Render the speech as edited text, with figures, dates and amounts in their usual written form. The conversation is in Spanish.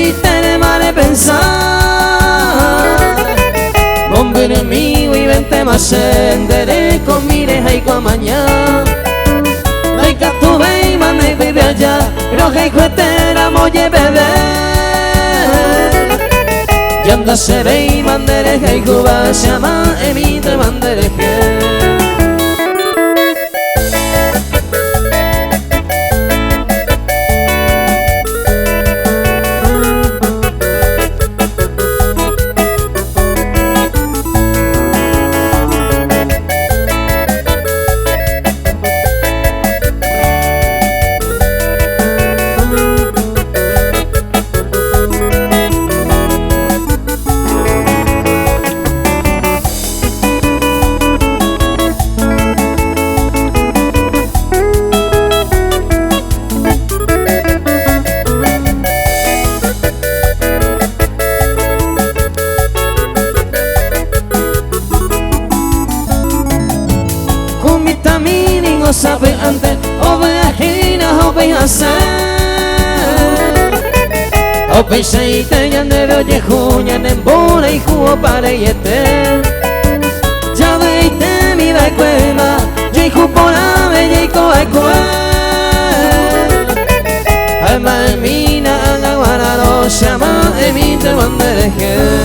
y te male pensar. Bombere mi y vente más sendere con mire hay con mañana. Hay que tu ve y mane bebe allá, pero que cuetera molle bebé. Y anda se ve y mandere que cuba se llama emite mandere que. Sabe antes, o veajina, o vease o peseite, ya de oye juña, nembona y jugo para y este. Ya veite mi da cuema, ya hijo por la bella y coa coa. Alma en mina, agaguana, no se llama, emite bandere que.